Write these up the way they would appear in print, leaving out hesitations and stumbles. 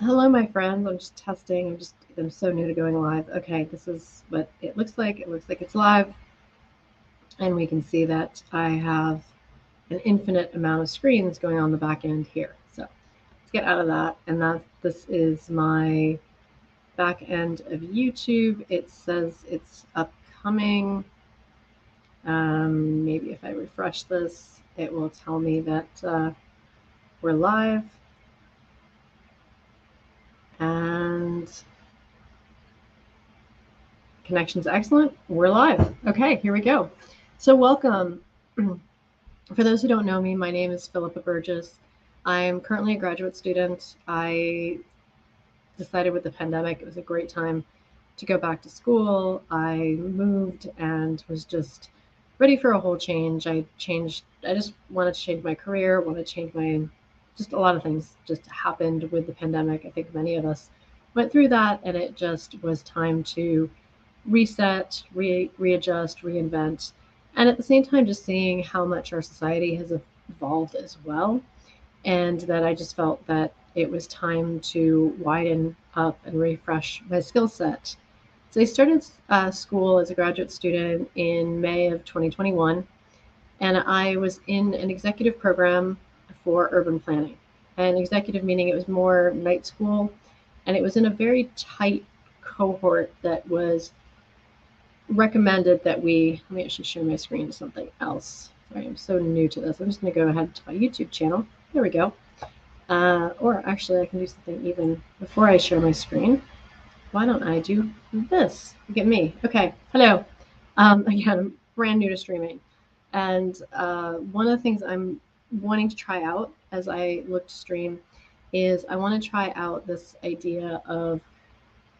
Hello, my friends. I'm just testing. I'm so new to going live. Okay, this is what it looks like. It looks like it's live, and we can see that I have an infinite amount of screens going on the back end here. So let's get out of that. And this is my back end of YouTube. It says it's upcoming. Maybe if I refresh this, it will tell me that we're live. And connection's excellent. We're live. Okay, here we go. So, welcome. For those who don't know me, my name is Philippa Burgess. I am currently a graduate student. I decided with the pandemic it was a great time to go back to school. I moved and was just ready for a whole change. I just wanted to change my career, wanted to change just a lot of things just happened with the pandemic. I think many of us went through that, and it just was time to reset, readjust, reinvent, and at the same time, just seeing how much our society has evolved as well, and that I just felt that it was time to widen up and refresh my skill set. So I started school as a graduate student in May of 2021, and I was in an executive program for urban planning. And executive meaning it was more night school, and it was in a very tight cohort that was recommended that let me actually share my screen to something else. Sorry, I'm so new to this. I'm just going to go ahead to my YouTube channel. There we go. Or actually, I can do something even before I share my screen. Why don't I do this? Look at me. Okay. Hello. Again, I'm brand new to streaming. And one of the things I'm wanting to try out as I look to stream is I want to try out this idea of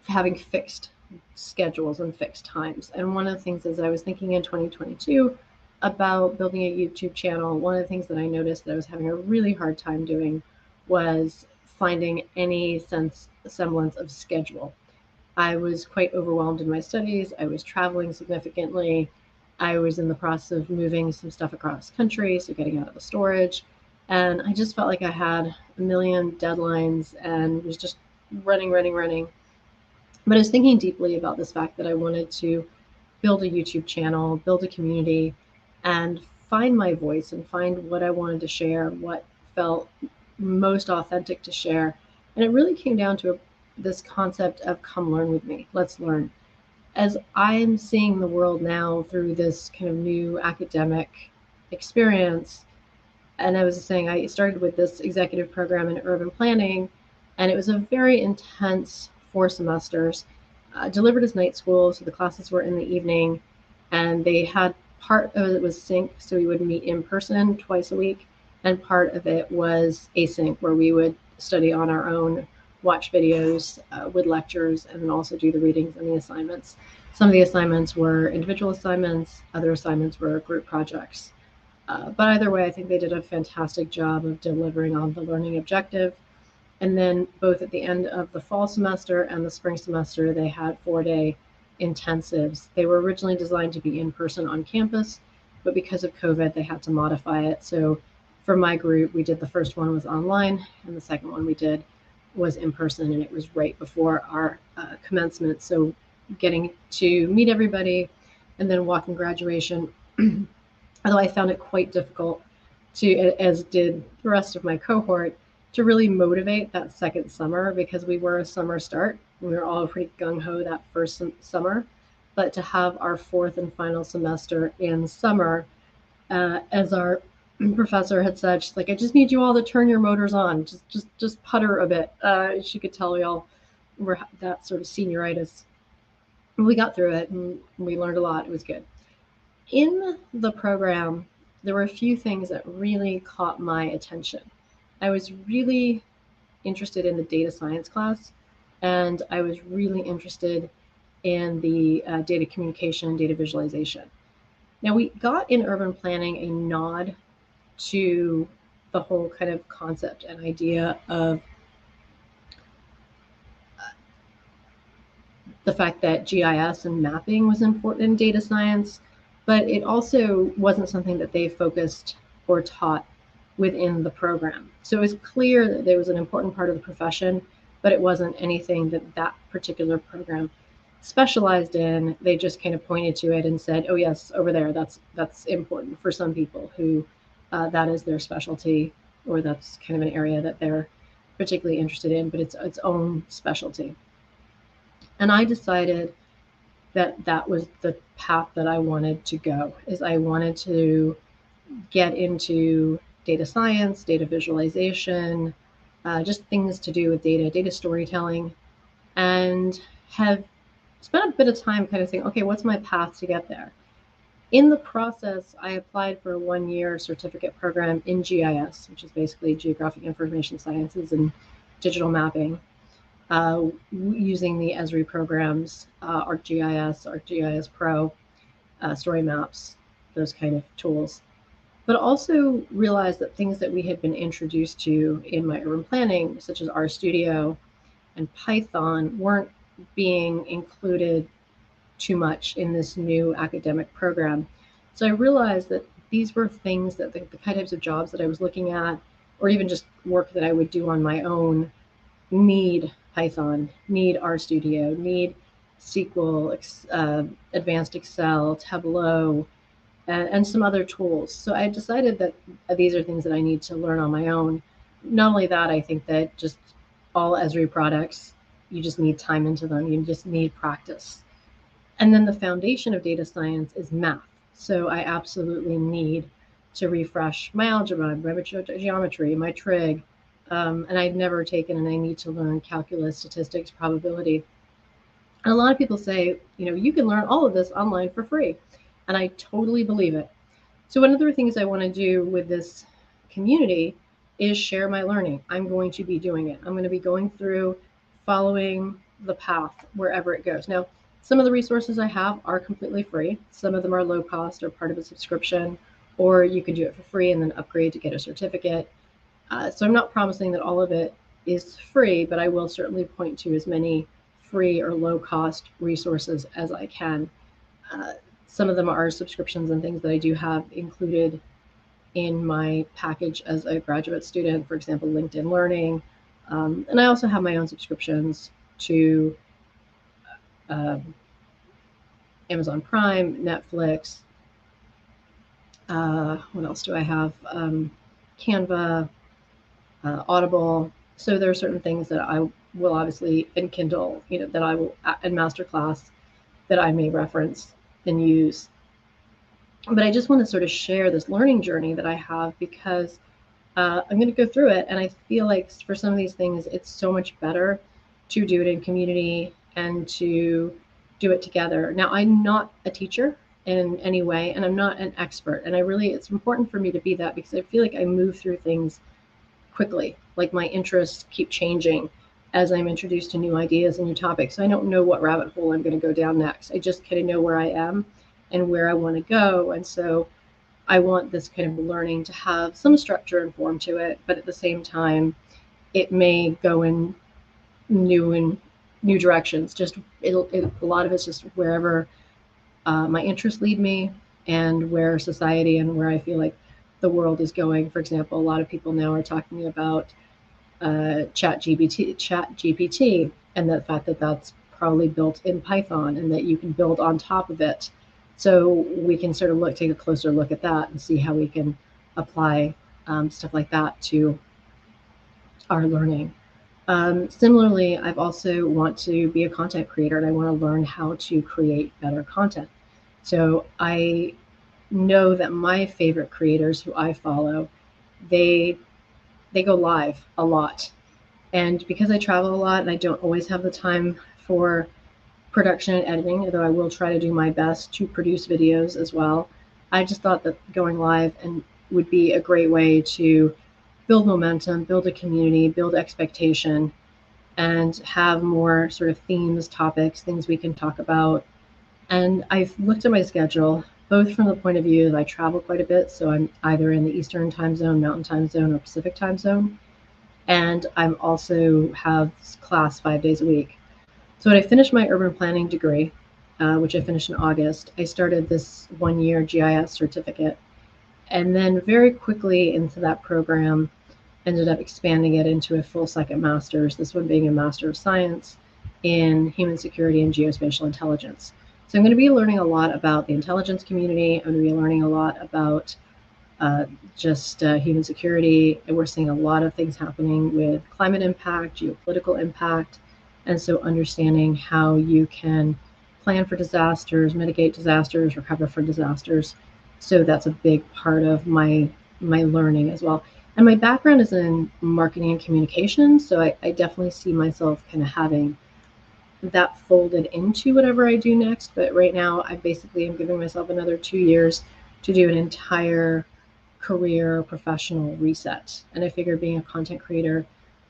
having fixed schedules and fixed times. And one of the things is I was thinking in 2022 about building a YouTube channel. One of the things that I noticed that I was having a really hard time doing was finding any semblance of schedule. I was quite overwhelmed in my studies. I was traveling significantly. I was in the process of moving some stuff across country, so getting out of the storage. And I just felt like I had a million deadlines and was just running. But I was thinking deeply about this fact that I wanted to build a YouTube channel, build a community, and find my voice and find what I wanted to share, what felt most authentic to share. And it really came down to this concept of come learn with me. Let's learn. As I'm seeing the world now through this kind of new academic experience, and I was saying I started with this executive program in urban planning, and it was a very intense 4 semesters, delivered as night school, so the classes were in the evening, and they had part of it was sync, so we would meet in person twice a week, and part of it was async, where we would study on our own, watch videos with lectures, and then also do the readings and the assignments. Some of the assignments were individual assignments, other assignments were group projects. But either way, I think they did a fantastic job of delivering on the learning objective. And then both at the end of the fall semester and the spring semester, they had 4-day intensives. They were originally designed to be in person on campus, but because of COVID, they had to modify it. So for my group, we did the first one was online, and the second one we did was in person, and it was right before our commencement. So getting to meet everybody and then walking graduation. Although I found it quite difficult to, as did the rest of my cohort, to really motivate that second summer because we were a summer start. We were all pretty gung ho that first summer, but to have our fourth and final semester in summer, as our professor had said, she's like, "I just need you all to turn your motors on, just putter a bit." She could tell we all were that sort of senioritis. We got through it and we learned a lot. It was good. In the program, there were a few things that really caught my attention. I was really interested in the data science class, and I was really interested in the data communication and data visualization. Now, we got in urban planning a nod to the whole kind of concept and idea of the fact that GIS and mapping was important in data science, but it also wasn't something that they focused or taught within the program. So it was clear that there was an important part of the profession, but it wasn't anything that that particular program specialized in. They just kind of pointed to it and said, "Oh yes, over there. That's important for some people who that is their specialty, or that's kind of an area that they're particularly interested in, but it's its own specialty." And I decided that that was the path that I wanted to go. Is I wanted to get into data science, data visualization, just things to do with data storytelling, and have spent a bit of time kind of saying, okay, what's my path to get there? In the process, I applied for a 1-year certificate program in GIS, which is basically Geographic Information Sciences and digital mapping, using the Esri programs, ArcGIS, ArcGIS Pro, Story Maps, those kind of tools. But also realized that things that we had been introduced to in my urban planning, such as RStudio and Python, weren't being included too much in this new academic program. So I realized that these were things that the kind of types of jobs that I was looking at, or even just work that I would do on my own, need Python, need RStudio, need SQL, Advanced Excel, Tableau, and some other tools. So I decided that these are things that I need to learn on my own. Not only that, I think that just all Esri products, you just need time into them. You just need practice. And then the foundation of data science is math. So I absolutely need to refresh my algebra, my geometry, my trig. And I've never taken, and I need to learn calculus, statistics, probability. And a lot of people say, you can learn all of this online for free. And I totally believe it. So one of the things I want to do with this community is share my learning. I'm going to be doing it. I'm going to be going through, following the path wherever it goes. Now, some of the resources I have are completely free. Some of them are low cost or part of a subscription, or you can do it for free and then upgrade to get a certificate. So I'm not promising that all of it is free, but I will certainly point to as many free or low cost resources as I can. Some of them are subscriptions and things that I do have included in my package as a graduate student, for example, LinkedIn Learning. And I also have my own subscriptions to Amazon Prime, Netflix. What else do I have? Canva, Audible. So there are certain things that I will obviously, and Kindle, that I will, and Masterclass, that I may reference and use. But I just want to sort of share this learning journey that I have, because I'm going to go through it. And I feel like for some of these things, it's so much better to do it in community and to do it together. Now, I'm not a teacher in any way, and I'm not an expert. And it's important for me to be that, because I feel like I move through things quickly. Like my interests keep changing as I'm introduced to new ideas and new topics. So I don't know what rabbit hole I'm going to go down next. I just kind of know where I am and where I want to go. And so I want this kind of learning to have some structure and form to it, but at the same time, it may go in new directions. Just a lot of it's just wherever my interests lead me, and where society and where I feel like the world is going. For example, a lot of people now are talking about ChatGPT, and the fact that that's probably built in Python and that you can build on top of it. So we can sort of take a closer look at that and see how we can apply stuff like that to our learning. Similarly, I've also want to be a content creator, and I want to learn how to create better content. So I know that my favorite creators who I follow, they go live a lot. And because I travel a lot and I don't always have the time for production and editing, although I will try to do my best to produce videos as well, I just thought that going live would be a great way to build momentum, build a community, build expectation, and have more sort of themes, topics, things we can talk about. And I've looked at my schedule, both from the point of view that I travel quite a bit. So I'm either in the Eastern time zone, Mountain time zone, or Pacific time zone. And I'm also have class 5 days a week. So when I finished my urban planning degree, which I finished in August, I started this 1-year GIS certificate. And then very quickly into that program, ended up expanding it into a full second master's, this one being a Master of Science in Human Security and Geospatial Intelligence. So I'm going to be learning a lot about the intelligence community. I'm going to be learning a lot about human security. And we're seeing a lot of things happening with climate impact, geopolitical impact, and so understanding how you can plan for disasters, mitigate disasters, recover from disasters. So that's a big part of my learning as well. And my background is in marketing and communications, so I definitely see myself kind of having that folded into whatever I do next. But right now, I basically am giving myself another 2 years to do an entire career professional reset. And I figure being a content creator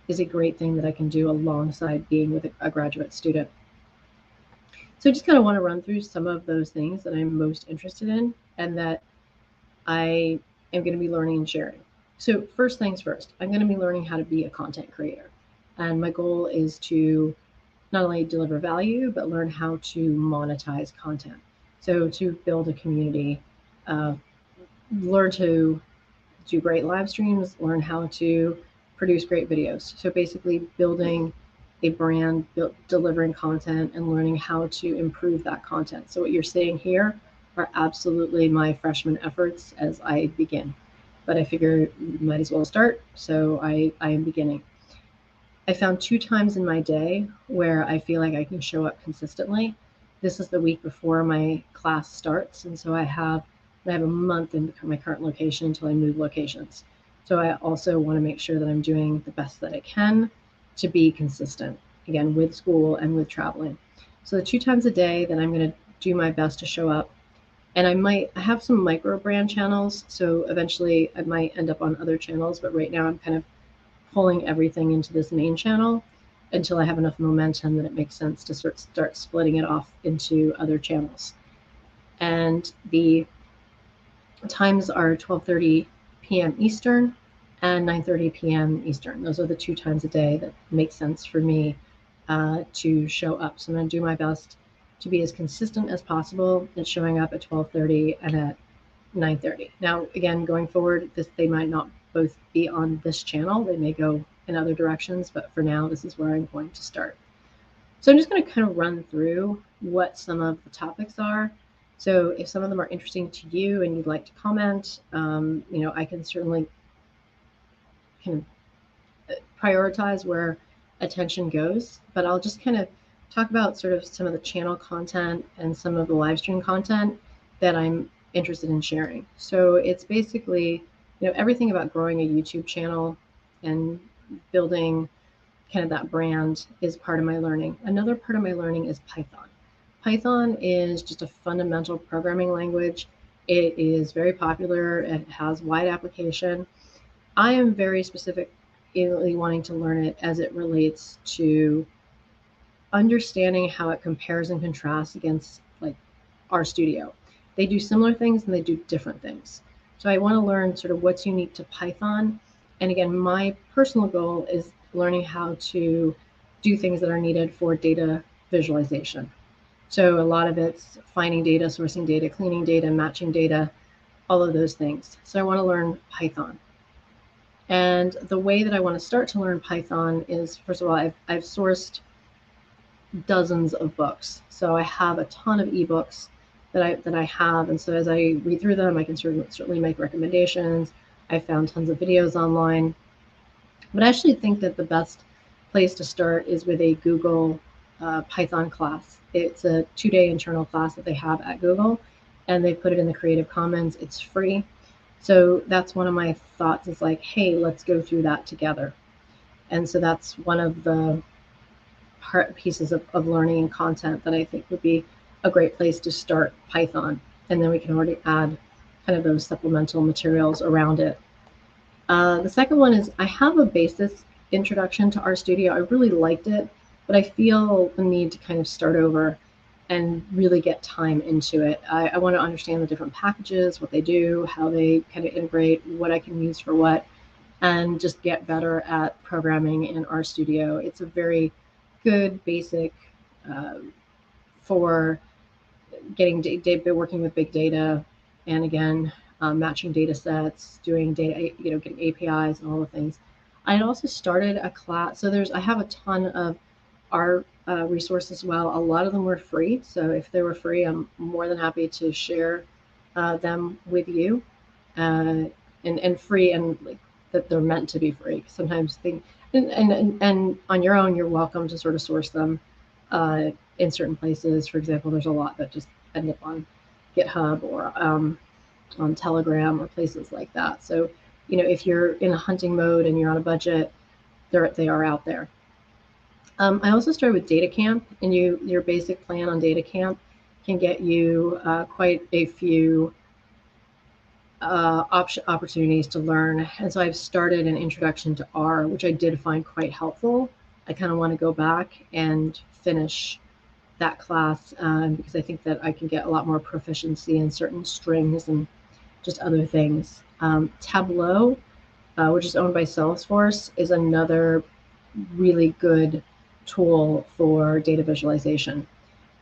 is a great thing that I can do alongside being with a graduate student. So I just kind of want to run through some of those things that I'm most interested in and that I am going to be learning and sharing. So first things first, I'm going to be learning how to be a content creator. And my goal is to not only deliver value, but learn how to monetize content. So to build a community, learn to do great live streams, learn how to produce great videos. So basically building a brand, delivering content, and learning how to improve that content. So what you're seeing here are absolutely my freshman efforts as I begin. But I figure might as well start, so I am beginning. I found 2 times in my day where I feel like I can show up consistently. This is the week before my class starts, and so I have a month in my current location until I move locations. So I also want to make sure that I'm doing the best that I can to be consistent, again, with school and with traveling. So the 2 times a day that I'm going to do my best to show up. And I have some micro brand channels, so eventually I might end up on other channels, but right now I'm kind of pulling everything into this main channel until I have enough momentum that it makes sense to start splitting it off into other channels. And the times are 12:30 p.m. Eastern and 9:30 p.m. Eastern. Those are the 2 times a day that make sense for me to show up. So I'm going to do my best to be as consistent as possible at showing up at 12:30 and at 9:30. Now, again, going forward, they might not both be on this channel. They may go in other directions, but for now, this is where I'm going to start. So I'm just going to kind of run through what some of the topics are. So if some of them are interesting to you and you'd like to comment, I can certainly kind of prioritize where attention goes, but I'll just kind of talk about sort of some of the channel content and some of the live stream content that I'm interested in sharing. So it's basically, everything about growing a YouTube channel and building kind of that brand is part of my learning. Another part of my learning is Python. Python is just a fundamental programming language. It is very popular. It has wide application. I am very specifically wanting to learn it as it relates to understanding how it compares and contrasts against like RStudio. They do similar things and they do different things. So I want to learn sort of what's unique to Python. And again, my personal goal is learning how to do things that are needed for data visualization. So a lot of it's finding data, sourcing data, cleaning data, matching data, all of those things. So I want to learn Python. And the way that I want to start to learn Python is, first of all, I've sourced dozens of books. So I have a ton of ebooks that I have. And so as I read through them, I can certainly make recommendations. I found tons of videos online. But I actually think that the best place to start is with a Google Python class. It's a 2-day internal class that they have at Google, and they put it in the Creative Commons. It's free. So that's one of my thoughts is like, hey, let's go through that together. And so that's one of the pieces of learning and content that I think would be a great place to start Python. And then we can already add kind of those supplemental materials around it. The second one is I have a basis introduction to RStudio. I really liked it, but I feel the need to kind of start over and really get time into it. I want to understand the different packages, what they do, how they kind of integrate, what I can use for what, and just get better at programming in RStudio. It's a very good basic for getting working with big data, and again, matching data sets, doing data, getting APIs and all the things. I also started a class. So I have a ton of art resources as well. A lot of them were free. So if they were free, I'm more than happy to share them with you. Uh, and free, and like that they're meant to be free. Sometimes and on your own, you're welcome to sort of source them in certain places. For example, there's a lot that just end up on GitHub or on Telegram or places like that. So, if you're in a hunting mode and you're on a budget, they are out there. I also started with DataCamp, and your basic plan on DataCamp can get you quite a few opportunities to learn. And so I've started an introduction to R, which I did find quite helpful. I kind of want to go back and finish that class because I think that I can get a lot more proficiency in certain strings and just other things. Tableau, which is owned by Salesforce, is another really good tool for data visualization.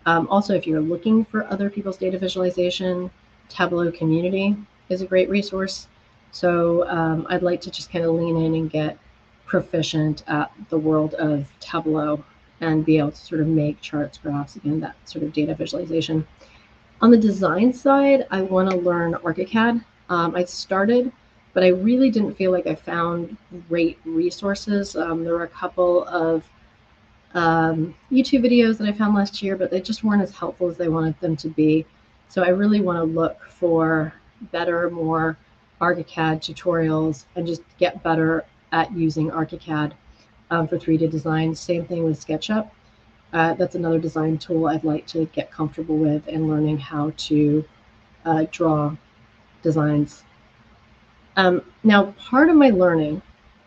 Also, if you're looking for other people's data visualization, Tableau Community is a great resource. So I'd like to just kind of lean in and get proficient at the world of Tableau and be able to sort of make charts, graphs, again, that sort of data visualization. On the design side, I want to learn ArchiCAD. I started, but I really didn't feel like I found great resources. There were a couple of YouTube videos that I found last year, but they just weren't as helpful as they wanted them to be. So I really want to look for better, more ArchiCAD tutorials and just get better at using ArchiCAD for 3D design. Same thing with SketchUp. That's another design tool I'd like to get comfortable with and learning how to draw designs. Now, part of my learning,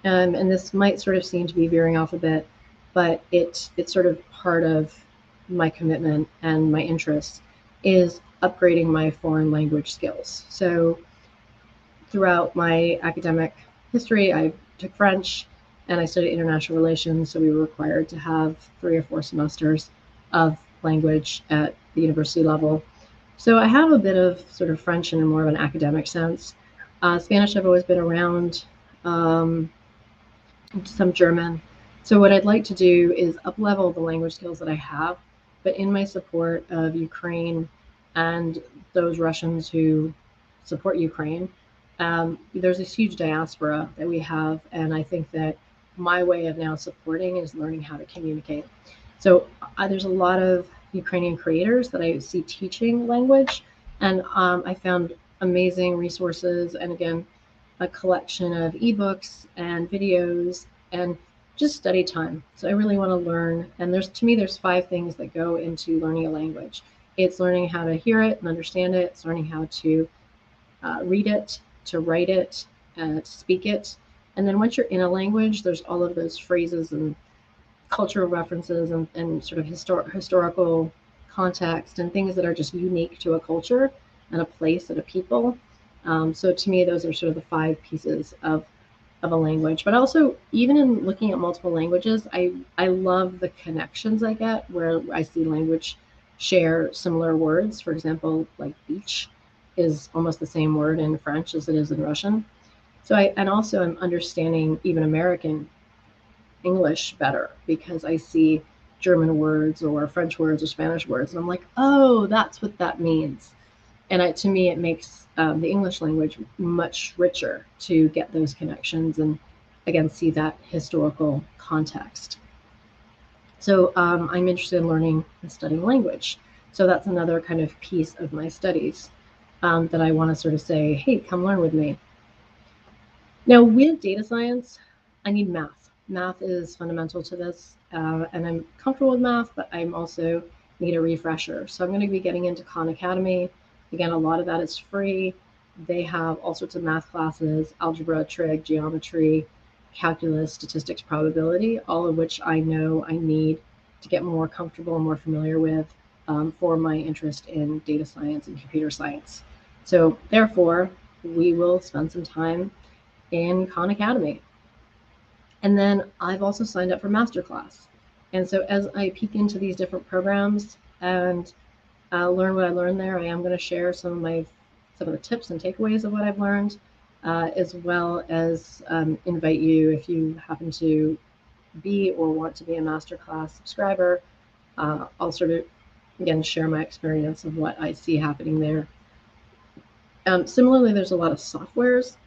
and this might sort of seem to be veering off a bit, but it's sort of part of my commitment and my interest, is upgrading my foreign language skills. So throughout my academic history, I took French and I studied international relations. So we were required to have 3 or 4 semesters of language at the university level. So I have a bit of sort of French in more of an academic sense. Spanish I've always been around, some German. So what I'd like to do is up-level the language skills that I have, but in my support of Ukraine and those Russians who support Ukraine, there's this huge diaspora that we have, and I think that my way of now supporting is learning how to communicate. So there's a lot of Ukrainian creators that I see teaching language, and I found amazing resources, and again, a collection of ebooks and videos and just study time. So I really want to learn, and there's 5 things that go into learning a language. It's learning how to hear it and understand it. It's learning how to read it, to write it, to speak it. And then once you're in a language, there's all of those phrases and cultural references and sort of historical context and things that are just unique to a culture and a place and a people. So to me, those are sort of the 5 pieces of a language. But also, even in looking at multiple languages, I love the connections I get where I see language share similar words. For example, like beach is almost the same word in French as it is in Russian. So and also I'm understanding even American English better because I see German words or French words or Spanish words, and I'm like, oh, that's what that means. And to me, it makes the English language much richer to get those connections and, again, see that historical context. So I'm interested in learning and studying language. So that's another kind of piece of my studies that I want to sort of say, hey, come learn with me. Now, with data science, I need math. Math is fundamental to this, and I'm comfortable with math, but I'm also need a refresher. So I'm going to be getting into Khan Academy. Again, a lot of that is free. They have all sorts of math classes, algebra, trig, geometry, calculus, statistics, probability, all of which I know I need to get more comfortable and more familiar with for my interest in data science and computer science. So therefore, we will spend some time in Khan Academy. And then I've also signed up for Masterclass. And so as I peek into these different programs and learn what I learned there, I am going to share some of the tips and takeaways of what I've learned. as well as invite you, if you happen to be or want to be a masterclass subscriber. I'll sort of, again, share my experience of what I see happening there. Similarly, there's a lot of softwares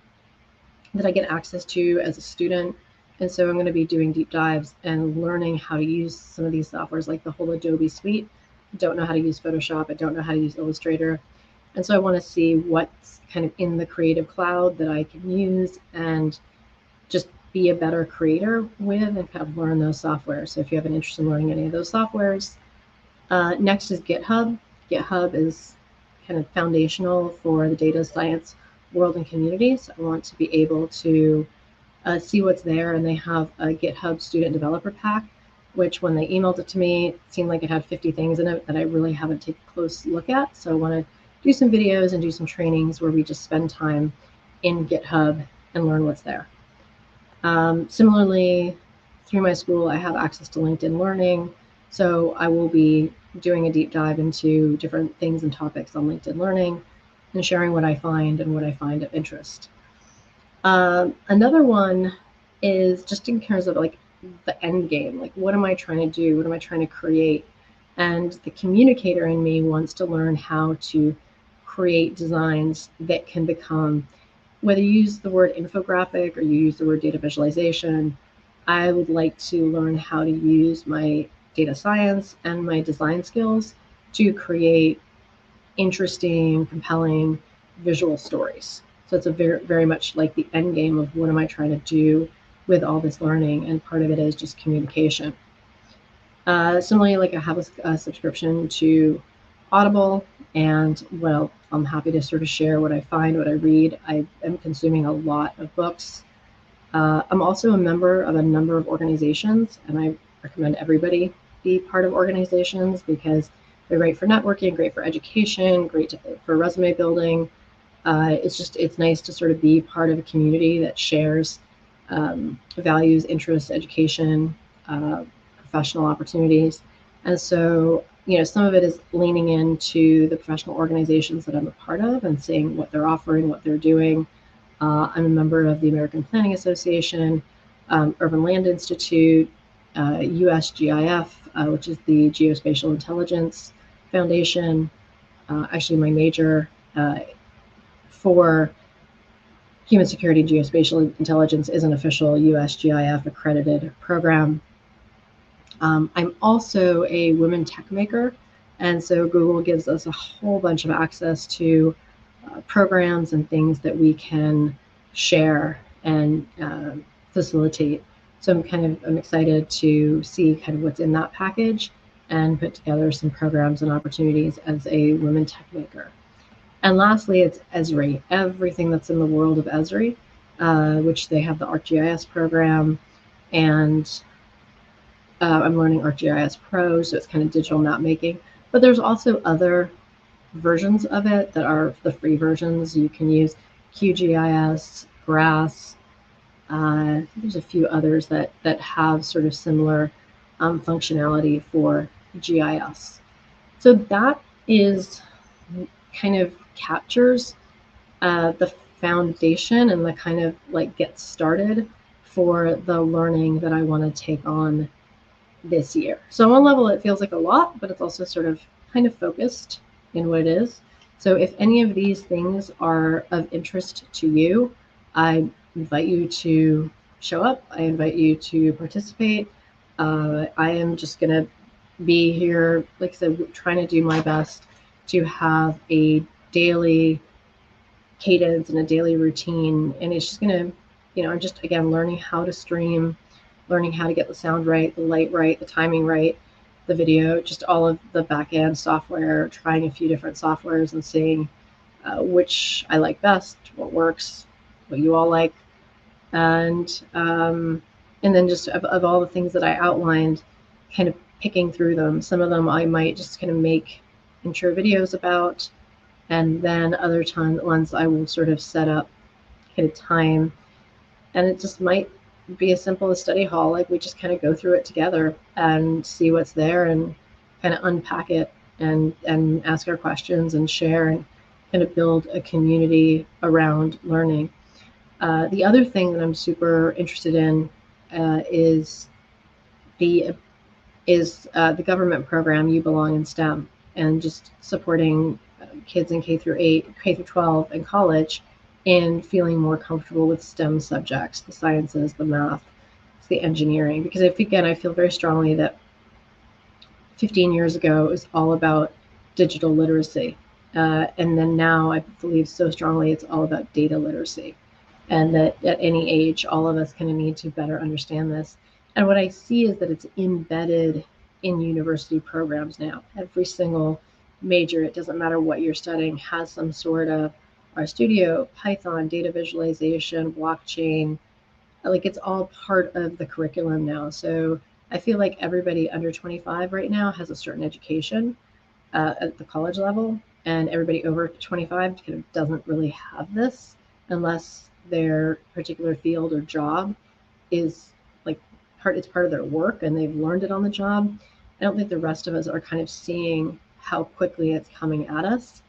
that I get access to as a student. And so I'm going to be doing deep dives and learning how to use some of these softwares, like the whole Adobe suite. I don't know how to use Photoshop. I don't know how to use Illustrator. And so I want to see what's kind of in the Creative Cloud that I can use and just be a better creator with and kind of learn those softwares. So if you have an interest in learning any of those softwares. Next is GitHub. GitHub is kind of foundational for the data science world and communities. I want to be able to see what's there, and they have a GitHub student developer pack, which when they emailed it to me, it seemed like it had 50 things in it that I really haven't taken a close look at. So I want to do some videos and do some trainings where we just spend time in GitHub and learn what's there. Similarly, through my school, I have access to LinkedIn Learning. So I will be doing a deep dive into different things and topics on LinkedIn Learning and sharing what I find and what I find of interest. Another one is just in terms of like the end game, like what am I trying to do? What am I trying to create? And the communicator in me wants to learn how to create designs that can become, whether you use the word infographic or you use the word data visualization, I would like to learn how to use my data science and my design skills to create interesting, compelling visual stories. So it's a very, very much like the end game of what am I trying to do with all this learning, and part of it is just communication. Similarly, like I have a subscription to Audible, and well, I'm happy to sort of share what I find, what I read. I am consuming a lot of books. I'm also a member of a number of organizations, and I recommend everybody be part of organizations because they're great for networking, great for education, great for resume building. It's nice to sort of be part of a community that shares values, interests, education, professional opportunities. And so, you know, some of it is leaning into the professional organizations that I'm a part of and seeing what they're offering, what they're doing. I'm a member of the American Planning Association, Urban Land Institute, USGIF, which is the Geospatial Intelligence Foundation. Actually, my major for human security geospatial intelligence is an official USGIF accredited program. I'm also a women tech maker, and so Google gives us a whole bunch of access to programs and things that we can share and facilitate. So I'm excited to see kind of what's in that package and put together some programs and opportunities as a women tech maker. And lastly, it's Esri, everything that's in the world of Esri, which they have the ArcGIS program, and I'm learning ArcGIS Pro, so it's kind of digital map making. But there's also other versions of it that are the free versions. You can use QGIS, GRASS. There's a few others that have sort of similar functionality for GIS. So that is kind of captures the foundation and the kind of like get started for the learning that I want to take on this year. So on one level, it feels like a lot, but it's also sort of kind of focused in what it is. So if any of these things are of interest to you, I invite you to show up. I invite you to participate. I am just going to be here, like I said, trying to do my best to have a daily cadence and a daily routine. And it's just going to, you know, I'm just, again, learning how to stream, learning how to get the sound right, the light right, the timing right, the video, just all of the back end software, trying a few different softwares and seeing which I like best, what works, what you all like. And then just of all the things that I outlined, kind of picking through them. Some of them I might just kind of make intro videos about, and then other ones I will sort of set up kind of time, and it just might be as simple as study hall. Like we just kind of go through it together and see what's there and kind of unpack it and ask our questions and share and kind of build a community around learning. The other thing that I'm super interested in is the the government program You Belong in STEM, and just supporting kids in K through 8, K through 12, and college in feeling more comfortable with STEM subjects, the sciences, the math, the engineering. Because I feel very strongly that 15 years ago it was all about digital literacy. And then now I believe so strongly it's all about data literacy. And that at any age, all of us kind of need to better understand this. And what I see is that it's embedded in university programs now. Every single major, it doesn't matter what you're studying, has some sort of RStudio, Python, data visualization, blockchain. Like it's all part of the curriculum now. So I feel like everybody under 25 right now has a certain education at the college level, and everybody over 25 kind of doesn't really have this unless their particular field or job is like it's part of their work and they've learned it on the job. I don't think the rest of us are kind of seeing how quickly it's coming at us.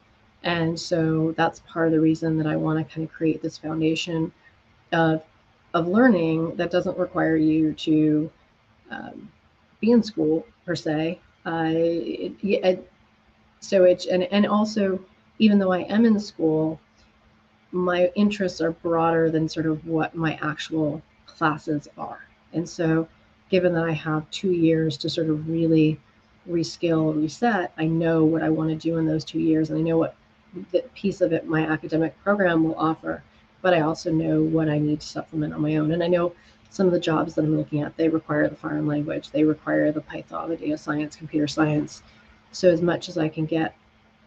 And so that's part of the reason that I want to kind of create this foundation of learning that doesn't require you to be in school per se. So it's and also, even though I am in school, my interests are broader than sort of what my actual classes are. And so, given that I have 2 years to sort of really reskill, reset, I know what I want to do in those 2 years, and I know what the piece of it my academic program will offer. But I also know what I need to supplement on my own. And I know some of the jobs that I'm looking at, they require the foreign language, they require the Python, the data science, computer science. So as much as I can get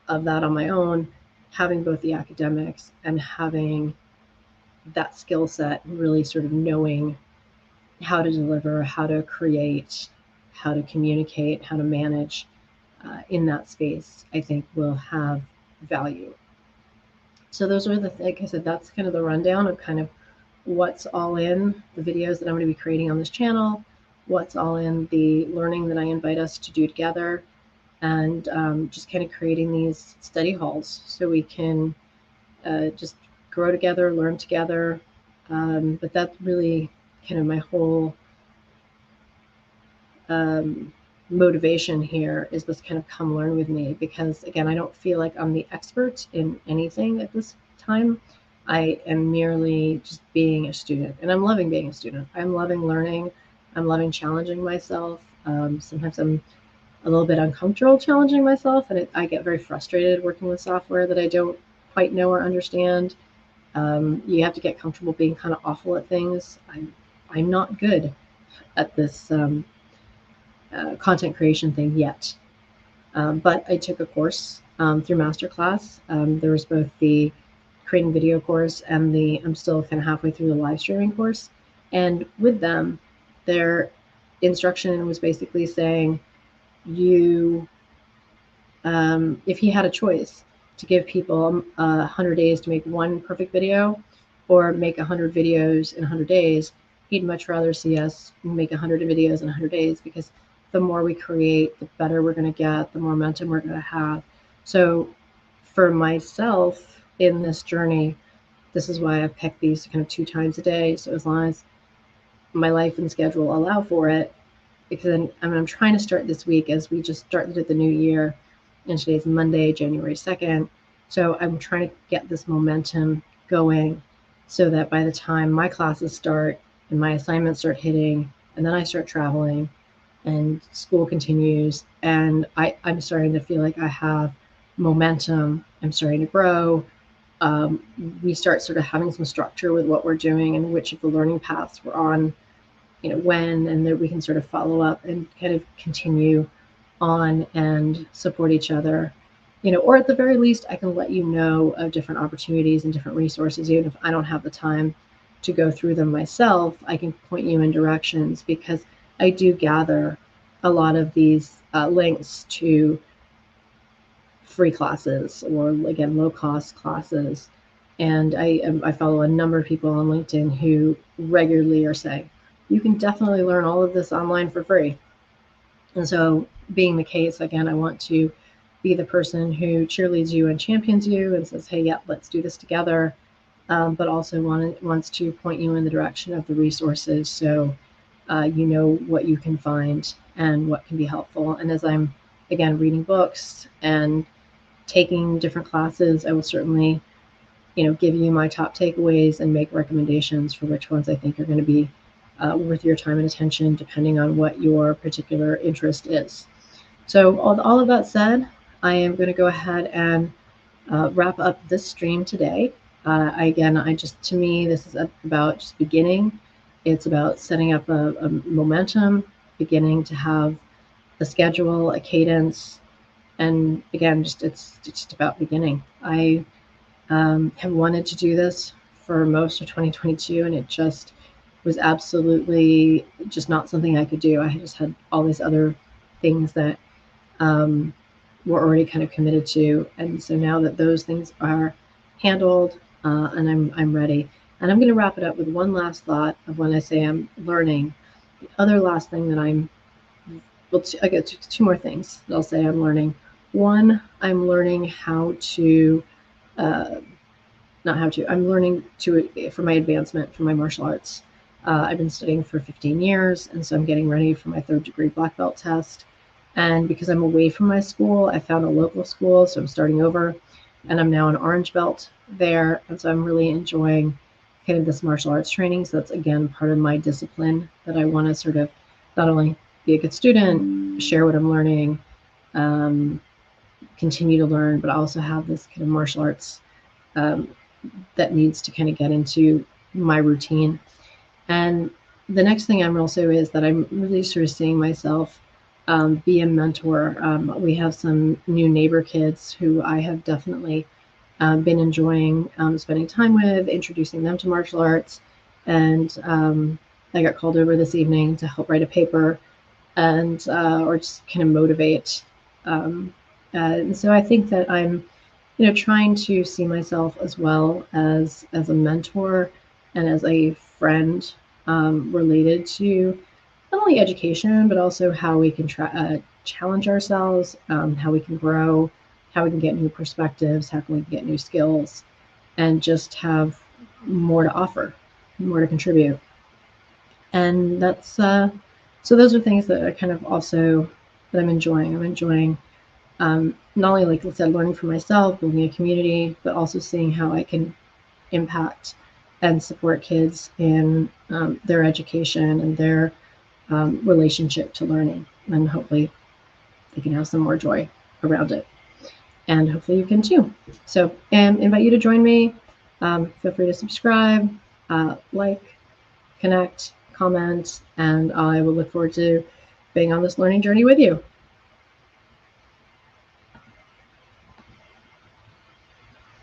of that on my own, having both the academics and having that skill set, really sort of knowing how to deliver, how to create, how to communicate, how to manage in that space, I think will have value. So those are like I said, that's kind of the rundown of kind of what's all in the videos that I'm going to be creating on this channel, what's all in the learning that I invite us to do together, and just kind of creating these study halls so we can just grow together, learn together. But that's really kind of my whole motivation here, is this kind of come learn with me, because again, I don't feel like I'm the expert in anything at this time. I am merely just being a student, and I'm loving being a student. I'm loving learning. I'm loving challenging myself. Sometimes I'm a little bit uncomfortable challenging myself, and I get very frustrated working with software that I don't quite know or understand. You have to get comfortable being kind of awful at things. I'm not good at this content creation thing yet, but I took a course through Masterclass. There was both the creating video course and I'm still kind of halfway through the live streaming course. And with them, their instruction was basically saying, if he had a choice to give people 100 days to make one perfect video or make 100 videos in 100 days, he'd much rather see us make 100 videos in 100 days, because the more we create, the better we're going to get, the more momentum we're going to have. So for myself in this journey, this is why I've picked these kind of 2 times a day. So as long as my life and schedule allow for it, because I'm trying to start this week as we just started the new year, and today's Monday, January 2nd. So I'm trying to get this momentum going so that by the time my classes start and my assignments start hitting, and then I start traveling and school continues, and I'm starting to feel like I have momentum, I'm starting to grow. We start sort of having some structure with what we're doing and which of the learning paths we're on, when, and that we can sort of follow up and kind of continue on and support each other, or at the very least, I can let you know of different opportunities and different resources. Even if I don't have the time to go through them myself, I can point you in directions, because I do gather a lot of these links to free classes, or again, low cost classes. And I follow a number of people on LinkedIn who regularly are saying, you can definitely learn all of this online for free. And so, being the case, again, I want to be the person who cheerleads you and champions you and says, hey, yeah, let's do this together. but also wants to point you in the direction of the resources, so you know what you can find and what can be helpful. And as I'm, again, reading books and taking different classes, I will certainly, give you my top takeaways and make recommendations for which ones I think are going to be worth your time and attention, depending on what your particular interest is. So all of that said, I am going to go ahead and wrap up this stream today. To me, this is about just beginning. It's about setting up a momentum, beginning to have a schedule, a cadence, and again, it's just about beginning. I have wanted to do this for most of 2022, and it just was absolutely just not something I could do. I just had all these other things that were already kind of committed to, and so now that those things are handled, and I'm ready. And I'm going to wrap it up with one last thought of when I say I'm learning. The other last thing that I get two more things that I'll say I'm learning. One, I'm learning how to, I'm learning for my advancement for my martial arts. I've been studying for 15 years, and so I'm getting ready for my 3rd degree black belt test. And because I'm away from my school, I found a local school, so I'm starting over, and I'm now an orange belt there. And so I'm really enjoying kind of this martial arts training. So that's, again, part of my discipline that I want to sort of not only be a good student, share what I'm learning, continue to learn, but also have this kind of martial arts that needs to kind of get into my routine. And the next thing I'm also is that I'm really sort of seeing myself be a mentor. We have some new neighbor kids who I have definitely been enjoying spending time with, introducing them to martial arts. And I got called over this evening to help write a paper and or just kind of motivate. And so I think that I'm, trying to see myself as well as a mentor and as a friend related to not only education, but also how we can challenge ourselves, how we can grow, how we can get new perspectives, how can we get new skills, and just have more to offer, more to contribute. And that's so those are things that I kind of also that I'm enjoying. I'm enjoying not only, like I said, learning for myself, building a community, but also seeing how I can impact and support kids in their education and their relationship to learning. And hopefully they can have some more joy around it. And hopefully you can too. So invite you to join me. Feel free to subscribe, like, connect, comment, and I will look forward to being on this learning journey with you.